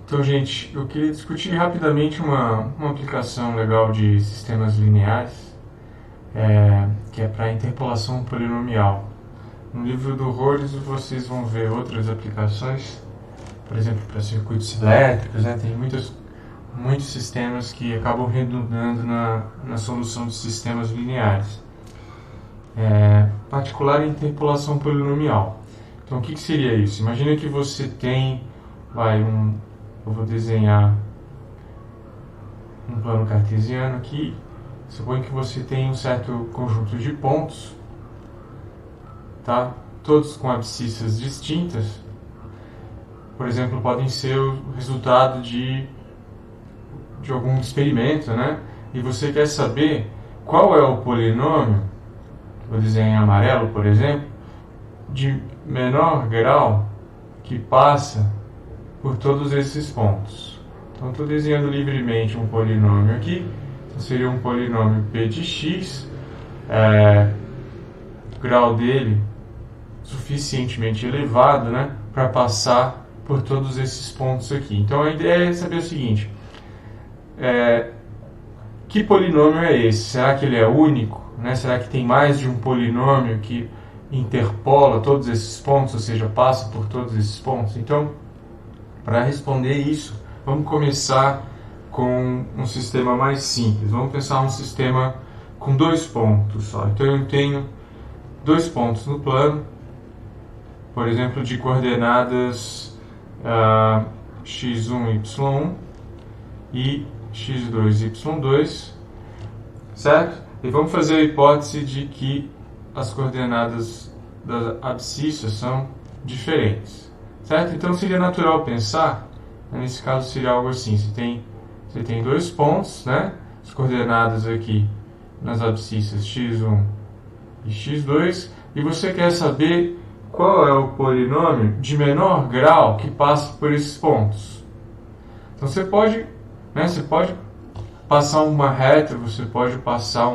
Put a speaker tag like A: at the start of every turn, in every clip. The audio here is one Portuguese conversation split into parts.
A: Então, gente, eu queria discutir rapidamente uma aplicação legal de sistemas lineares, que é para interpolação polinomial. No livro do Rhodes vocês vão ver outras aplicações, por exemplo, para circuitos elétricos, né? Tem muitos sistemas que acabam redundando na solução de sistemas lineares. Particular em interpolação polinomial. Então, o que seria isso? Imagina que você tem, eu vou desenhar um plano cartesiano aqui. Suponho que você tem um certo conjunto de pontos, tá? Todos com abscissas distintas. Por exemplo, podem ser o resultado de algum experimento, né? E você quer saber qual é o polinômio, vou desenhar em amarelo, por exemplo, de menor grau que passa por todos esses pontos. Então, estou desenhando livremente um polinômio aqui. Então, seria um polinômio p de x, o grau dele suficientemente elevado, né, para passar por todos esses pontos aqui. Então, a ideia é saber o seguinte: que polinômio é esse? Será que ele é único? Né? Será que tem mais de um polinômio que interpola todos esses pontos, ou seja, passa por todos esses pontos? Então, para responder isso, vamos começar com um sistema mais simples. Vamos pensar um sistema com 2 pontos só. Então, eu tenho 2 pontos no plano, por exemplo, de coordenadas x1, y1 e x2, y2, certo? E vamos fazer a hipótese de que as coordenadas das abscissas são diferentes, certo? Então seria natural pensar, nesse caso seria algo assim: você tem 2 pontos, né? As coordenadas aqui nas abscissas x1 e x2, e você quer saber qual é o polinômio de menor grau que passa por esses pontos. Então você pode passar uma reta, você pode passar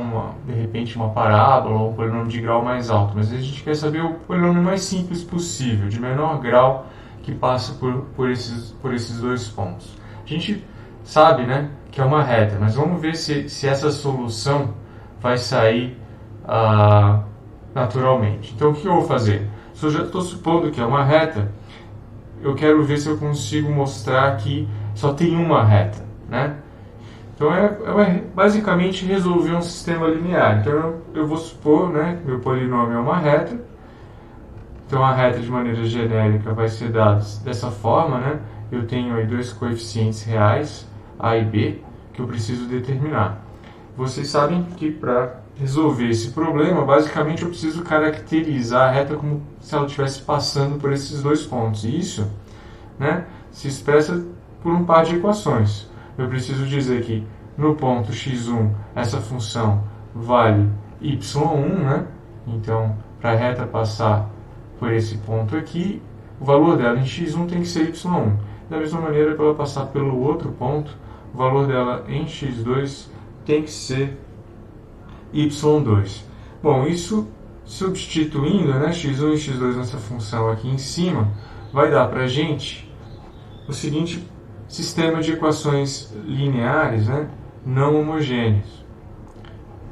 A: de repente uma parábola ou um polinômio de grau mais alto, mas a gente quer saber o polinômio mais simples possível, de menor grau que passa por esses 2 pontos. A gente sabe, né, que é uma reta, mas vamos ver se essa solução vai sair naturalmente. Então, o que eu vou fazer? Se eu já estou supondo que é uma reta, eu quero ver se eu consigo mostrar que só tem uma reta, né? Então, basicamente resolver um sistema linear. Então, eu vou supor, né, que meu polinômio é uma reta. Então, a reta, de maneira genérica, vai ser dada dessa forma, né? Eu tenho aí 2 coeficientes reais, a e b, que eu preciso determinar. Vocês sabem que para resolver esse problema, basicamente eu preciso caracterizar a reta como se ela estivesse passando por esses 2 pontos. E isso, né, se expressa por um par de equações. Eu preciso dizer que no ponto x1 essa função vale y1, né? Então, para a reta passar por esse ponto aqui, o valor dela em x1 tem que ser y1. Da mesma maneira, para ela passar pelo outro ponto, o valor dela em x2 tem que ser y2. Bom, isso substituindo, né, x1 e x2 nessa função aqui em cima, vai dar para a gente o seguinte sistema de equações lineares, né, não homogêneos.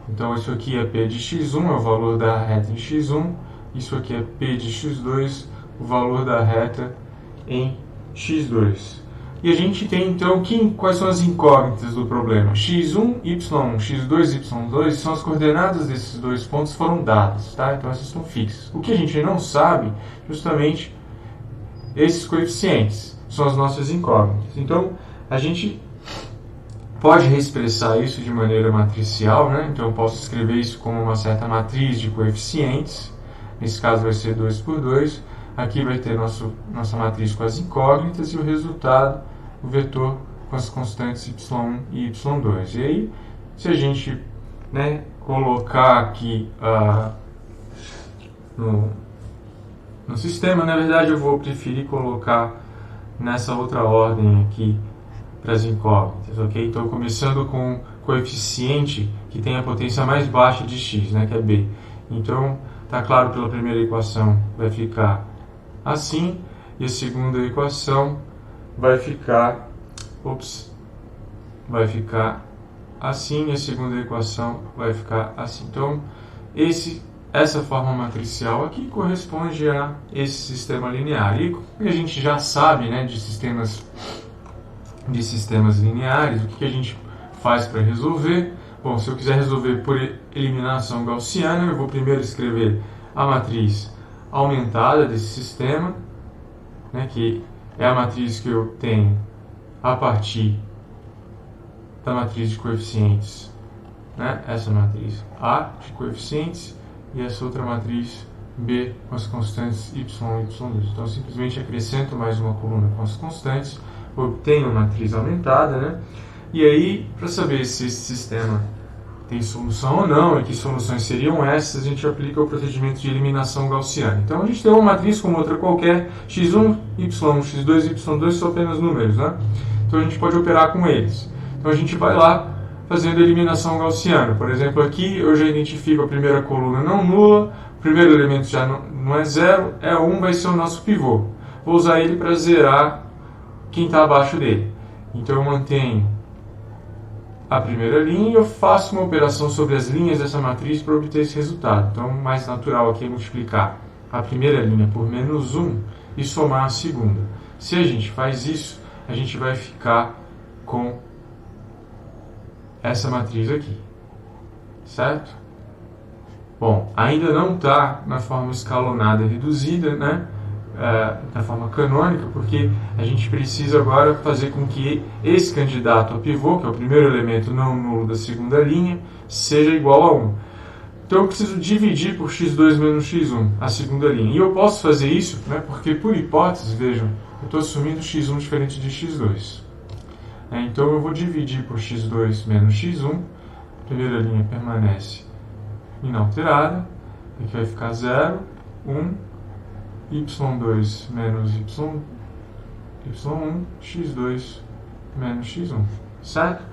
A: Então, isso aqui é p de x1, é o valor da reta em x1. Isso aqui é p de x2, o valor da reta em x2. E a gente tem, então, quais são as incógnitas do problema? x1, y1, x2, y2 são as coordenadas desses 2 pontos foram dadas, tá? Então, essas são fixas. O que a gente não sabe, justamente, esses coeficientes são as nossas incógnitas. Então, a gente pode reexpressar isso de maneira matricial, né? Então, eu posso escrever isso como uma certa matriz de coeficientes. Nesse caso, vai ser 2 por 2. Aqui vai ter nossa matriz com as incógnitas e o resultado, o vetor com as constantes y1 e y2. E aí, se a gente, né, colocar aqui no sistema, na verdade eu vou preferir colocar nessa outra ordem aqui para as incógnitas, ok? Então, começando com o coeficiente que tem a potência mais baixa de x, né, que é b. Então, está claro pela primeira equação, vai ficar assim, e a segunda equação vai ficar vai ficar assim, e a segunda equação vai ficar assim. Então, essa forma matricial aqui corresponde a esse sistema linear. E a gente já sabe, né, de sistemas lineares, o que a gente faz para resolver. Bom, se eu quiser resolver por eliminação gaussiana, eu vou primeiro escrever a matriz aumentada desse sistema, né, que é a matriz que eu tenho a partir da matriz de coeficientes, né, essa matriz A de coeficientes e essa outra matriz B com as constantes y e y2. Então, eu simplesmente acrescento mais uma coluna com as constantes, obtenho uma matriz aumentada, né? E aí, para saber se esse sistema tem solução ou não, e que soluções seriam essas, a gente aplica o procedimento de eliminação gaussiana. Então, a gente tem uma matriz como outra qualquer, x1, y1, x2, y2 são apenas números, né? Então, a gente pode operar com eles. Então, a gente vai lá fazendo a eliminação gaussiana. Por exemplo, aqui eu já identifico a primeira coluna não nula, o primeiro elemento já não é 0, é 1, vai ser o nosso pivô. Vou usar ele para zerar quem está abaixo dele. Então, eu mantenho a primeira linha e eu faço uma operação sobre as linhas dessa matriz para obter esse resultado. Então, o mais natural aqui é multiplicar a primeira linha por menos 1 e somar a segunda. Se a gente faz isso, a gente vai ficar com essa matriz aqui, certo? Bom, ainda não está na forma escalonada reduzida, né? Na forma canônica, porque a gente precisa agora fazer com que esse candidato a pivô, que é o primeiro elemento não nulo da segunda linha, seja igual a 1. Então eu preciso dividir por x2 menos x1 a segunda linha. E eu posso fazer isso, né, porque por hipótese, vejam, eu estou assumindo x1 diferente de x2. Então eu vou dividir por x2 menos x1, a primeira linha permanece inalterada, aqui vai ficar 0, 1, y2 menos y1, x2 menos x1, certo?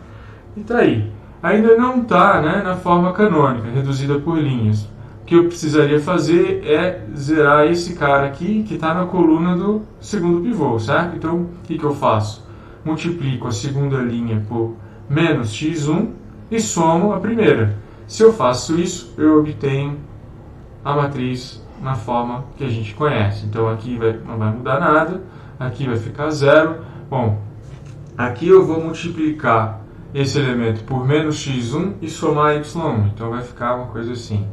A: E tá aí. Ainda não está, né, na forma canônica, reduzida por linhas. O que eu precisaria fazer é zerar esse cara aqui, que está na coluna do segundo pivô, certo? Então, o que eu faço? Multiplico a segunda linha por menos x1 e somo a primeira. Se eu faço isso, eu obtenho a matriz na forma que a gente conhece. Então aqui não vai mudar nada, aqui vai ficar 0. Bom, aqui eu vou multiplicar esse elemento por menos x1 e somar y1. Então vai ficar uma coisa assim,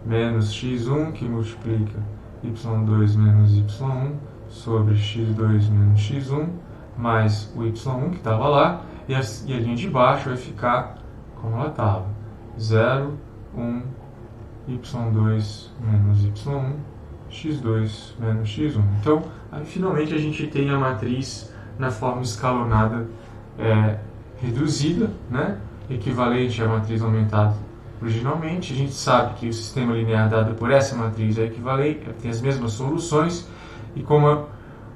A: menos x1 que multiplica y2 menos y1 sobre x2 menos x1 mais o y1 que estava lá, e a linha de baixo vai ficar como ela estava, 0, 1, y2 menos y1, x2 menos x1. Então, aí, finalmente a gente tem a matriz na forma escalonada reduzida, né? Equivalente à matriz aumentada originalmente. A gente sabe que o sistema linear dado por essa matriz é equivalente, tem as mesmas soluções, e como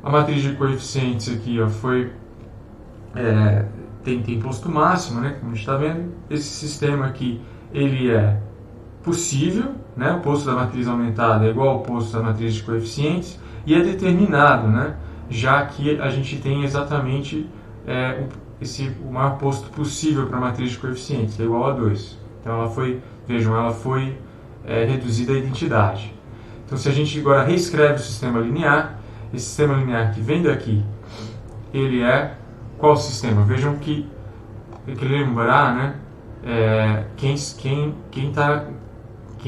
A: a matriz de coeficientes aqui tem posto máximo, né? Como a gente está vendo, esse sistema aqui ele é possível, né? O posto da matriz aumentada é igual ao posto da matriz de coeficientes e é determinado, né? Já que a gente tem exatamente o maior posto possível para a matriz de coeficientes, que é igual a 2. Então ela foi reduzida à identidade. Então se a gente agora reescreve o sistema linear, esse sistema linear que vem daqui, ele é qual sistema? Vejam que lembrar, né? Quem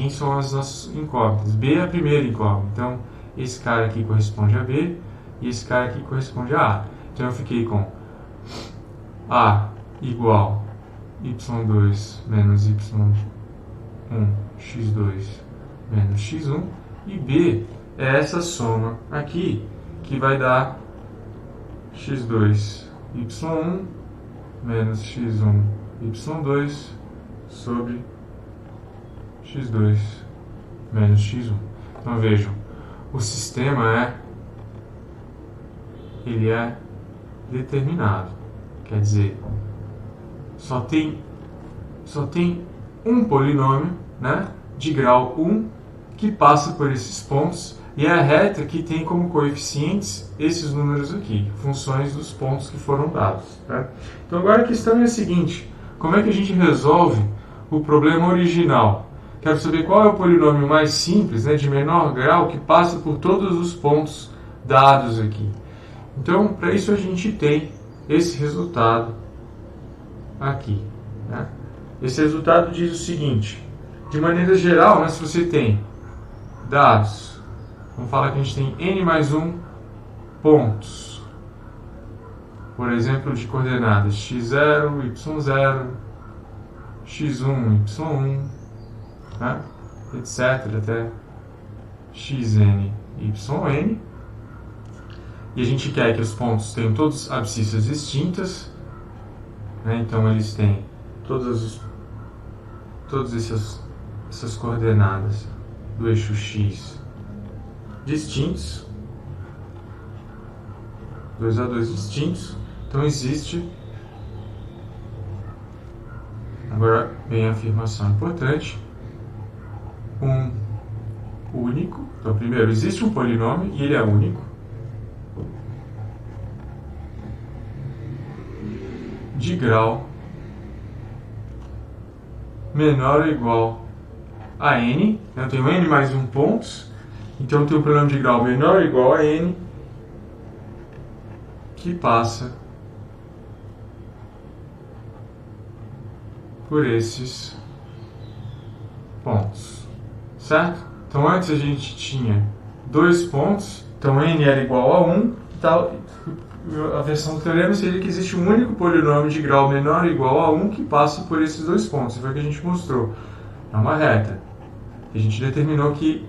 A: são as nossas incógnitas. B é a primeira incógnita. Então, esse cara aqui corresponde a B e esse cara aqui corresponde a A. Então, eu fiquei com A igual y2 menos y1, x2 menos x1. E B é essa soma aqui, que vai dar x2, y1 menos x1, y2 sobre x2 menos x1. Então vejam, o sistema ele é determinado, quer dizer, só tem um polinômio, né, de grau 1 que passa por esses pontos, E é a reta que tem como coeficientes esses números aqui, funções dos pontos que foram dados. Tá? Então agora a questão é a seguinte: como é que a gente resolve o problema original? Quero saber qual é o polinômio mais simples, né, de menor grau, que passa por todos os pontos dados aqui. Então, para isso a gente tem esse resultado aqui. Né? Esse resultado diz o seguinte: de maneira geral, né, se você tem dados, vamos falar que a gente tem n mais 1 pontos, por exemplo, de coordenadas x0, y0, x1, y1, né, etc., até xn, yn, e a gente quer que os pontos tenham todas abscissas distintas, né, então eles têm todas essas coordenadas do eixo x distintos, 2 a 2 distintos. Então existe, agora vem a afirmação importante, um único. Então primeiro, existe um polinômio e ele é único, de grau menor ou igual a n. Eu tenho n mais 1 pontos, então eu tenho um polinômio de grau menor ou igual a n, que passa por esses pontos, certo? Então antes a gente tinha 2 pontos, então n era igual a 1, e tal. A versão do teorema seria que existe um único polinômio de grau menor ou igual a 1 que passa por esses 2 pontos. Foi o que a gente mostrou. É uma reta. A gente determinou que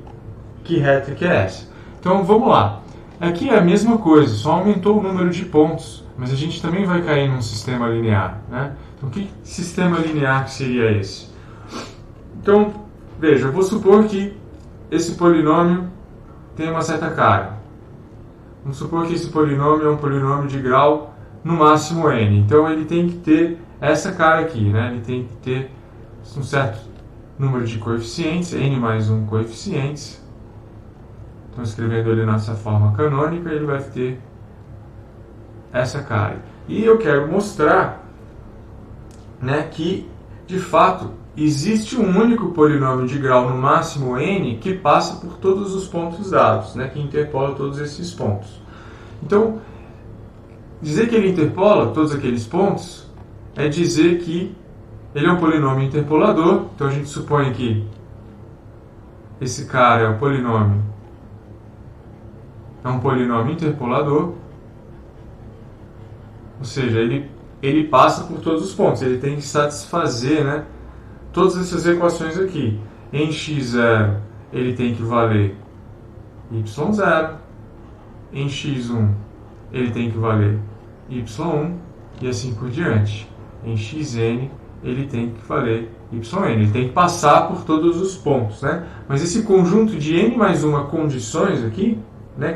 A: reta que é essa. Então vamos lá. Aqui é a mesma coisa, só aumentou o número de pontos, mas a gente também vai cair num sistema linear. Né? Então que sistema linear seria esse? Então, veja, eu vou supor que esse polinômio tem uma certa cara. Vamos supor que esse polinômio é um polinômio de grau no máximo n. Então ele tem que ter essa cara aqui, né? Ele tem que ter um certo número de coeficientes, n mais 1 coeficientes. Então escrevendo ele nessa forma canônica, ele vai ter essa cara. E eu quero mostrar, né, que de fato existe um único polinômio de grau no máximo n que passa por todos os pontos dados, né, que interpola todos esses pontos. Então, dizer que ele interpola todos aqueles pontos é dizer que ele é um polinômio interpolador. Então a gente supõe que esse cara é um polinômio interpolador, ou seja, ele passa por todos os pontos, ele tem que satisfazer, né, todas essas equações aqui. Em x0 ele tem que valer y0, em x1 ele tem que valer y1 e assim por diante. Em xn ele tem que valer yn, ele tem que passar por todos os pontos, né? Mas esse conjunto de n mais uma condições aqui, né,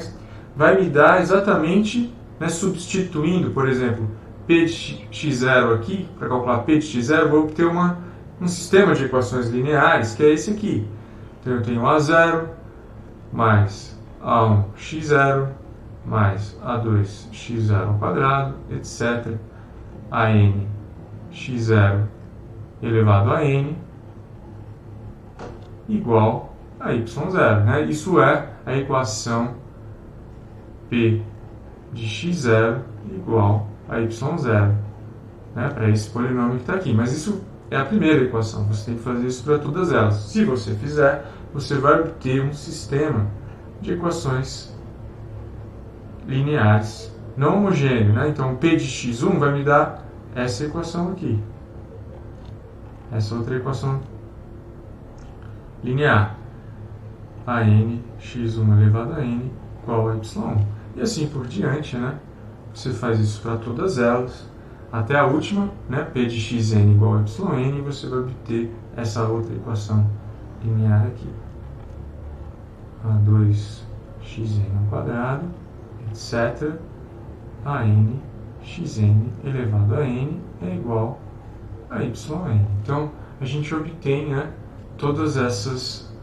A: vai me dar exatamente, né, substituindo, por exemplo, p de x0 aqui, para calcular p de x0, eu vou obter um sistema de equações lineares, que é esse aqui. Então eu tenho a0 mais a1 x0 mais a2 x0 ao quadrado, etc. a n x0 elevado a n igual a y0. Né? Isso é a equação p de x0 igual a y0, né? Para esse polinômio que está aqui. Mas isso é a primeira equação, você tem que fazer isso para todas elas. Se você fizer, você vai obter um sistema de equações lineares não homogêneo, né? Então, p de x1 vai me dar essa equação aqui. Essa outra equação linear. A n x1 elevado a n igual a y1. E assim por diante, né? Você faz isso para todas elas, até a última, né? P de xn igual a yn, e você vai obter essa outra equação linear aqui. A2xn ao quadrado, etc. a n xn elevado a n é igual a yn. Então, a gente obtém, né, todas essas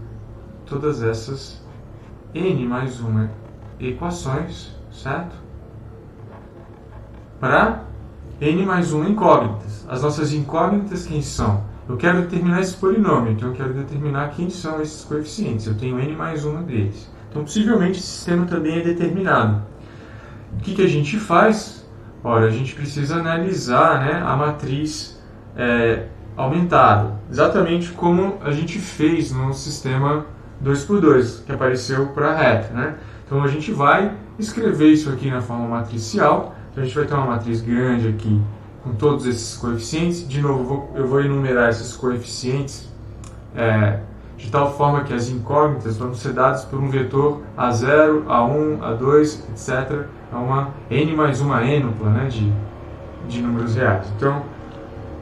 A: n mais 1 equações, certo? Para n mais 1 incógnitas. As nossas incógnitas quem são? Eu quero determinar esse polinômio, então eu quero determinar quem são esses coeficientes. Eu tenho n mais 1 deles. Então, possivelmente, esse sistema também é determinado. O que a gente faz? Ora, a gente precisa analisar, né, a matriz aumentada. Exatamente como a gente fez no sistema 2x2, que apareceu para a reta, né? Então, a gente vai escrever isso aqui na forma matricial. Então, a gente vai ter uma matriz grande aqui, com todos esses coeficientes. De novo, eu vou enumerar esses coeficientes de tal forma que as incógnitas vão ser dadas por um vetor A0, A1, A2, etc. a uma n mais uma ênupla, né, de números reais. Então,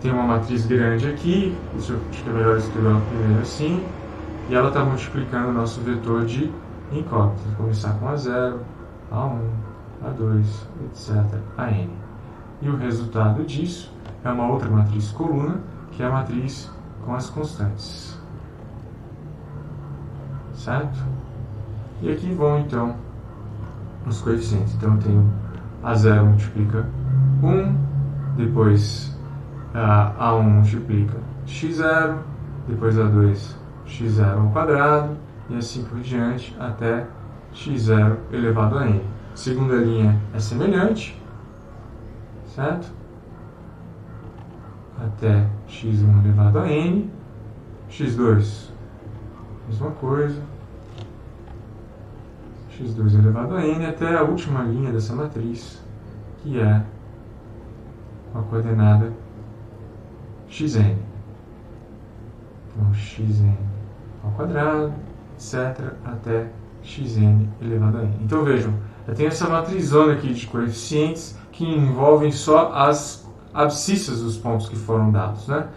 A: tem uma matriz grande aqui, acho que é melhor escrever ela primeiro assim, e ela está multiplicando o nosso vetor de incógnitas. Vou começar com A0, A1, A2, etc. a n. E o resultado disso é uma outra matriz coluna, que é a matriz com as constantes. Certo? E aqui vão, então, os coeficientes. Então, eu tenho A0 multiplica 1, depois A1 multiplica x0, depois A2 x0 ao quadrado, e assim por diante, até x0 elevado a n. Segunda linha é semelhante, certo? Até x1 elevado a n, x2, mesma coisa, x2 elevado a n, até a última linha dessa matriz, que é a coordenada xn. Então, xn ao quadrado, etc., até xn elevado a n. Então, vejam, eu tenho essa matrizona aqui de coeficientes que envolvem só as abscissas dos pontos que foram dados, né?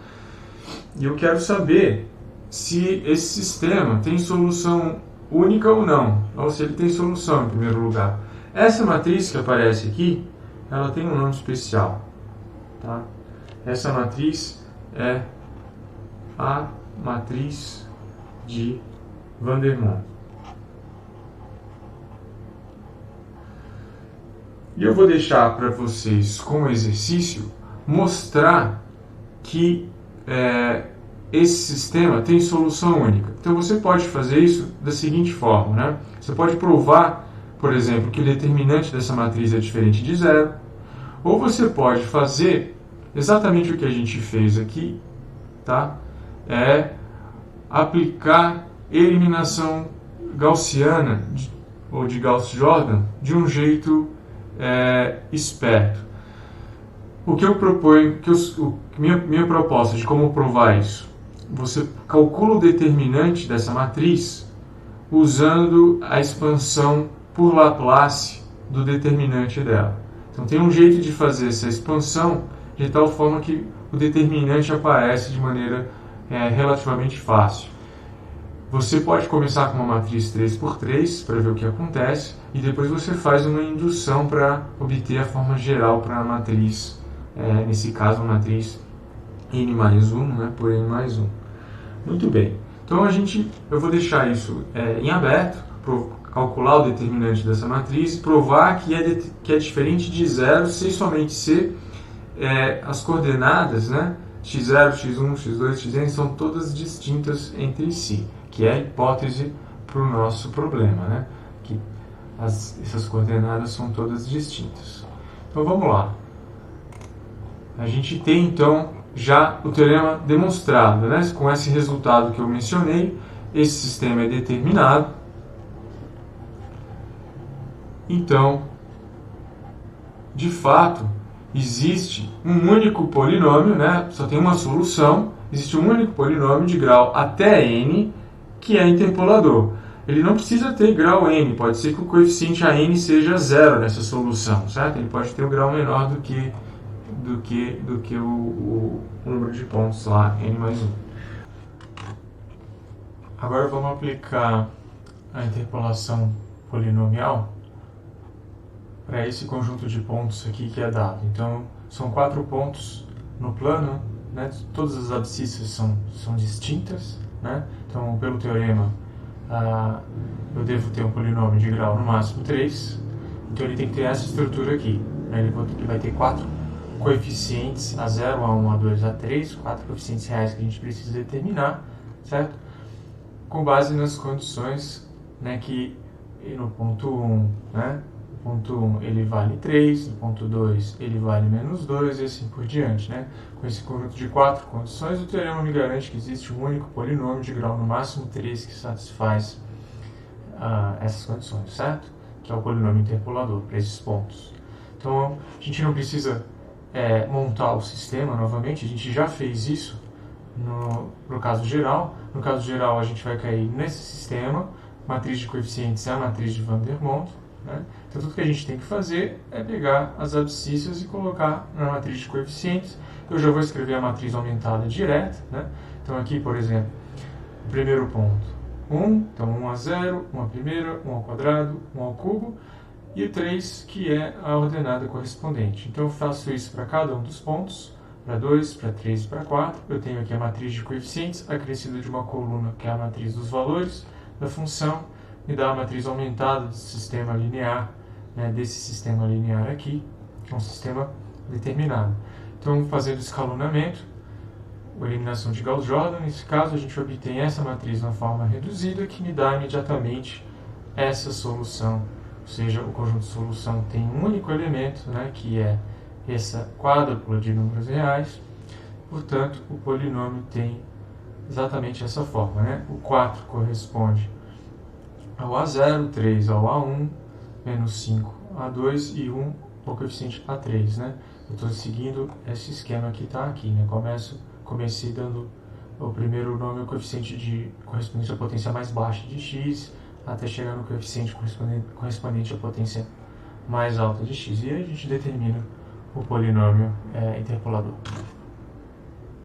A: E eu quero saber se esse sistema tem solução única ou não, ou se ele tem solução em primeiro lugar. Essa matriz que aparece aqui, ela tem um nome especial, tá? Essa matriz é a matriz de Vandermonde. E eu vou deixar para vocês, como exercício, mostrar que esse sistema tem solução única. Então você pode fazer isso da seguinte forma, né? Você pode provar, por exemplo, que o determinante dessa matriz é diferente de zero, ou você pode fazer exatamente o que a gente fez aqui, tá? Aplicar eliminação gaussiana ou de Gauss-Jordan de um jeito esperto. O que eu proponho, minha proposta de como provar isso, você calcula o determinante dessa matriz usando a expansão por Laplace do determinante dela. Então tem um jeito de fazer essa expansão de tal forma que o determinante aparece de maneira relativamente fácil. Você pode começar com uma matriz 3x3 para ver o que acontece e depois você faz uma indução para obter a forma geral para a matriz, nesse caso a matriz n mais 1, né, por n mais 1. Muito bem, então eu vou deixar isso em aberto, para calcular o determinante dessa matriz e provar que é diferente de zero se somente se as coordenadas, né, x0, x1, x2, xn são todas distintas entre si, que é a hipótese para o nosso problema, né? Que essas coordenadas são todas distintas. Então vamos lá. A gente tem então já o teorema demonstrado, né? Com esse resultado que eu mencionei, esse sistema é determinado. Então, de fato, existe um único polinômio, né? Só tem uma solução, existe um único polinômio de grau até n, que é interpolador. Ele não precisa ter grau n, pode ser que o coeficiente a n seja zero nessa solução, certo? Ele pode ter um grau menor do que o número de pontos lá, n mais 1. Agora vamos aplicar a interpolação polinomial para esse conjunto de pontos aqui que é dado. Então, são 4 pontos no plano, né? Todas as abscissas são distintas, né? Então, pelo teorema, eu devo ter um polinômio de grau no máximo 3, então ele tem que ter essa estrutura aqui. Ele vai ter 4 coeficientes, A0, A1, A2, A3, 4 coeficientes reais que a gente precisa determinar, certo? Com base nas condições, né, que no ponto 1, né, no ponto 1 ele vale 3, no ponto 2 ele vale menos 2 e assim por diante. Né? Com esse conjunto de 4 condições, o teorema me garante que existe um único polinômio de grau no máximo 3 que satisfaz essas condições, certo? Que é o polinômio interpolador para esses pontos. Então, a gente não precisa montar o sistema novamente, a gente já fez isso no caso geral. No caso geral, a gente vai cair nesse sistema, matriz de coeficientes é a matriz de Van der Monte. Né? Então, tudo que a gente tem que fazer é pegar as abscissas e colocar na matriz de coeficientes. Eu já vou escrever a matriz aumentada direta. Né? Então, aqui, por exemplo, o primeiro ponto, 1, então 1 a 0, 1 a primeira, 1 ao quadrado, 1 ao cubo, e o 3, que é a ordenada correspondente. Então, eu faço isso para cada um dos pontos, para 2, para 3 e para 4. Eu tenho aqui a matriz de coeficientes, acrescida de uma coluna, que é a matriz dos valores da função, me dá a matriz aumentada do sistema linear, né, desse sistema linear aqui, que é um sistema determinado. Então, fazendo escalonamento, a eliminação de Gauss-Jordan, nesse caso, a gente obtém essa matriz na forma reduzida, que me dá imediatamente essa solução. Ou seja, o conjunto de solução tem um único elemento, né, que é essa quádrupla de números reais. Portanto, o polinômio tem exatamente essa forma. Né? O 4 corresponde ao A0, 3 ao A1, menos 5 A2 e 1 ao coeficiente A3. Né? Eu estou seguindo esse esquema que está aqui. Né? Comecei dando o primeiro nome ao coeficiente correspondente à potência mais baixa de x, até chegar no coeficiente correspondente à potência mais alta de x. E aí a gente determina o polinômio interpolador.